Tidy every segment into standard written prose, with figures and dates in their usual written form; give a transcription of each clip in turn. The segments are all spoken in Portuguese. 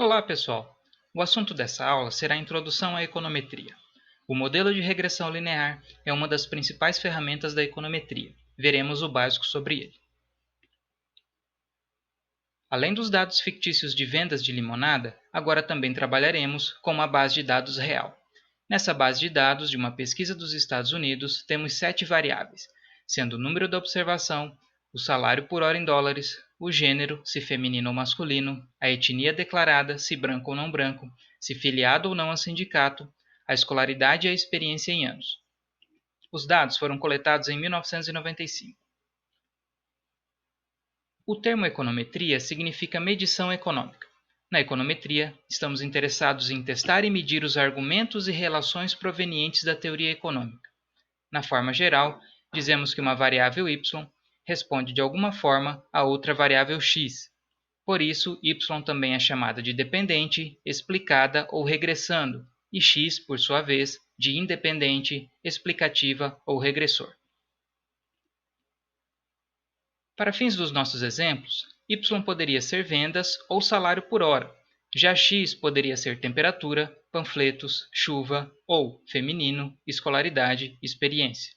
Olá, pessoal! O assunto dessa aula será a introdução à econometria. O modelo de regressão linear é uma das principais ferramentas da econometria. Veremos o básico sobre ele. Além dos dados fictícios de vendas de limonada, agora também trabalharemos com uma base de dados real. Nessa base de dados de uma pesquisa dos Estados Unidos, temos 7 variáveis, sendo o número da observação, o salário por hora em dólares, o gênero, se feminino ou masculino, a etnia declarada, se branco ou não branco, se filiado ou não a sindicato, a escolaridade e a experiência em anos. Os dados foram coletados em 1995. O termo econometria significa medição econômica. Na econometria, estamos interessados em testar e medir os argumentos e relações provenientes da teoria econômica. Na forma geral, dizemos que uma variável y responde de alguma forma a outra variável x. Por isso, y também é chamada de dependente, explicada ou regressando, e x, por sua vez, de independente, explicativa ou regressor. Para fins dos nossos exemplos, y poderia ser vendas ou salário por hora, já x poderia ser temperatura, panfletos, chuva ou, feminino, escolaridade, experiência.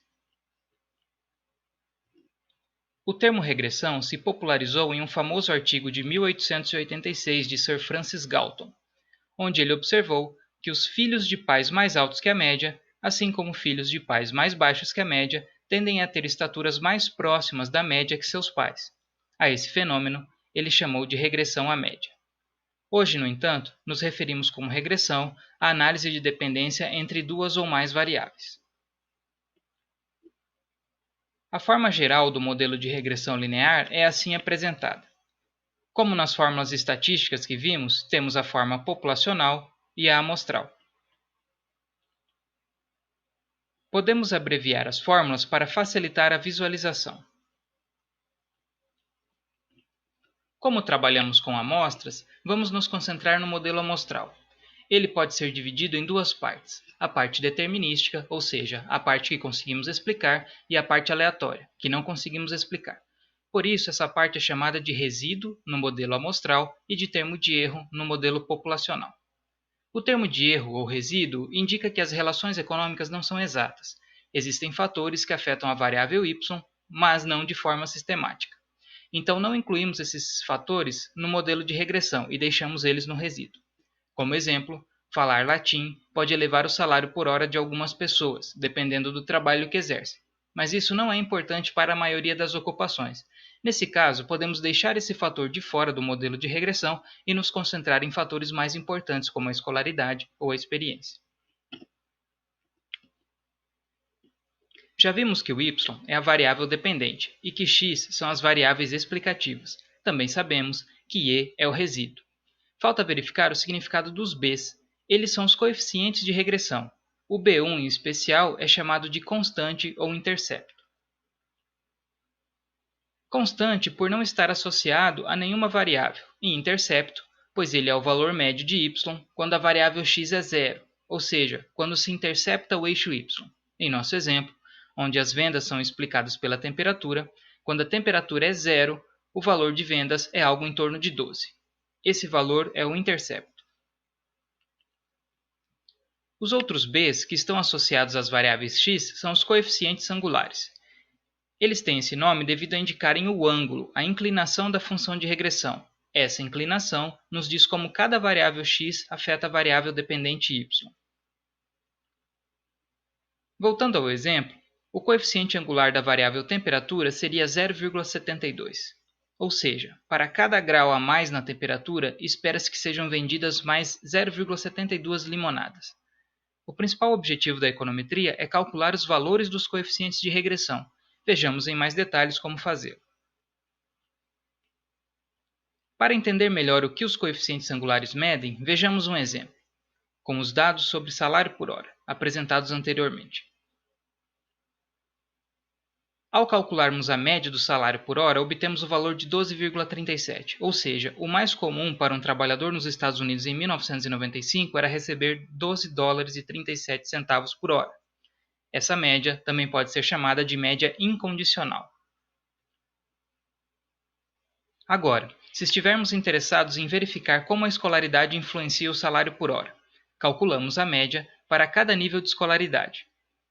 O termo regressão se popularizou em um famoso artigo de 1886 de Sir Francis Galton, onde ele observou que os filhos de pais mais altos que a média, assim como filhos de pais mais baixos que a média, tendem a ter estaturas mais próximas da média que seus pais. A esse fenômeno ele chamou de regressão à média. Hoje, no entanto, nos referimos como regressão à análise de dependência entre duas ou mais variáveis. A forma geral do modelo de regressão linear é assim apresentada. Como nas fórmulas estatísticas que vimos, temos a forma populacional e a amostral. Podemos abreviar as fórmulas para facilitar a visualização. Como trabalhamos com amostras, vamos nos concentrar no modelo amostral. Ele pode ser dividido em duas partes, a parte determinística, ou seja, a parte que conseguimos explicar, e a parte aleatória, que não conseguimos explicar. Por isso, essa parte é chamada de resíduo no modelo amostral e de termo de erro no modelo populacional. O termo de erro ou resíduo indica que as relações econômicas não são exatas. Existem fatores que afetam a variável y, mas não de forma sistemática. Então, não incluímos esses fatores no modelo de regressão e deixamos eles no resíduo. Como exemplo, falar latim pode elevar o salário por hora de algumas pessoas, dependendo do trabalho que exercem. Mas isso não é importante para a maioria das ocupações. Nesse caso, podemos deixar esse fator de fora do modelo de regressão e nos concentrar em fatores mais importantes, como a escolaridade ou a experiência. Já vimos que o y é a variável dependente e que x são as variáveis explicativas. Também sabemos que e é o resíduo. Falta verificar o significado dos b's. Eles são os coeficientes de regressão. O b1 em especial é chamado de constante ou intercepto. Constante por não estar associado a nenhuma variável, e intercepto, pois ele é o valor médio de y quando a variável x é zero, ou seja, quando se intercepta o eixo y. Em nosso exemplo, onde as vendas são explicadas pela temperatura, quando a temperatura é zero, o valor de vendas é algo em torno de 12. Esse valor é o intercepto. Os outros b's que estão associados às variáveis x são os coeficientes angulares. Eles têm esse nome devido a indicarem o ângulo, a inclinação da função de regressão. Essa inclinação nos diz como cada variável x afeta a variável dependente y. Voltando ao exemplo, o coeficiente angular da variável temperatura seria 0,72. Ou seja, para cada grau a mais na temperatura, espera-se que sejam vendidas mais 0,72 limonadas. O principal objetivo da econometria é calcular os valores dos coeficientes de regressão. Vejamos em mais detalhes como fazê-lo. Para entender melhor o que os coeficientes angulares medem, vejamos um exemplo, com os dados sobre salário por hora, apresentados anteriormente. Ao calcularmos a média do salário por hora, obtemos o valor de 12,37, ou seja, o mais comum para um trabalhador nos Estados Unidos em 1995 era receber 12 dólares e 37 centavos por hora. Essa média também pode ser chamada de média incondicional. Agora, Se estivermos interessados em verificar como a escolaridade influencia o salário por hora, calculamos a média para cada nível de escolaridade.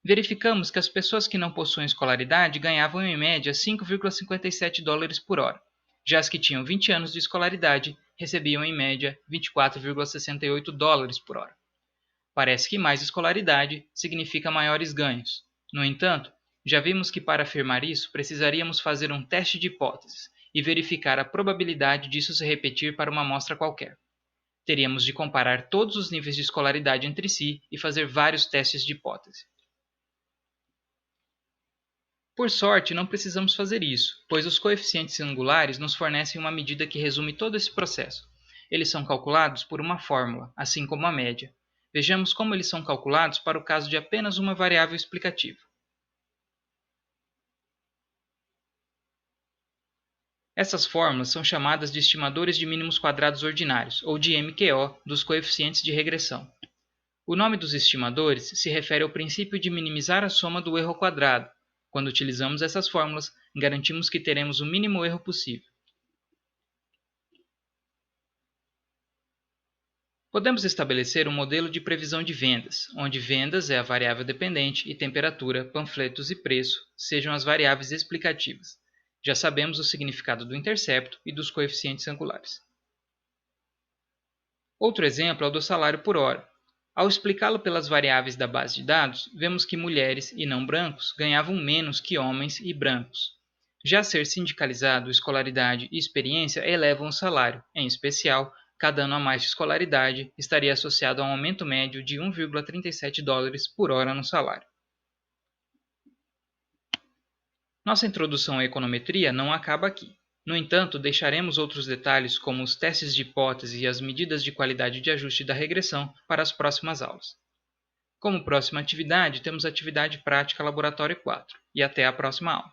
Verificamos que as pessoas que não possuem escolaridade ganhavam em média 5,57 dólares por hora, já as que tinham 20 anos de escolaridade recebiam em média 24,68 dólares por hora. Parece que mais escolaridade significa maiores ganhos. No entanto, já vimos que para afirmar isso precisaríamos fazer um teste de hipóteses e verificar a probabilidade disso se repetir para uma amostra qualquer. Teríamos de comparar todos os níveis de escolaridade entre si e fazer vários testes de hipótese. Por sorte, não precisamos fazer isso, pois os coeficientes singulares nos fornecem uma medida que resume todo esse processo. Eles são calculados por uma fórmula, assim como a média. Vejamos como eles são calculados para o caso de apenas uma variável explicativa. Essas fórmulas são chamadas de estimadores de mínimos quadrados ordinários, ou de MQO, dos coeficientes de regressão. O nome dos estimadores se refere ao princípio de minimizar a soma do erro ao quadrado. Quando utilizamos essas fórmulas, garantimos que teremos o mínimo erro possível. Podemos estabelecer um modelo de previsão de vendas, onde vendas é a variável dependente e temperatura, panfletos e preço sejam as variáveis explicativas. Já sabemos o significado do intercepto e dos coeficientes angulares. Outro exemplo é o do salário por hora. Ao explicá-lo pelas variáveis da base de dados, vemos que mulheres e não brancos ganhavam menos que homens e brancos. Já ser sindicalizado, escolaridade e experiência elevam o salário, em especial, cada ano a mais de escolaridade estaria associado a um aumento médio de 1,37 dólares por hora no salário. Nossa introdução à econometria não acaba aqui. No entanto, deixaremos outros detalhes como os testes de hipótese e as medidas de qualidade de ajuste da regressão para as próximas aulas. Como próxima atividade, temos a atividade prática laboratório 4, e até a próxima aula.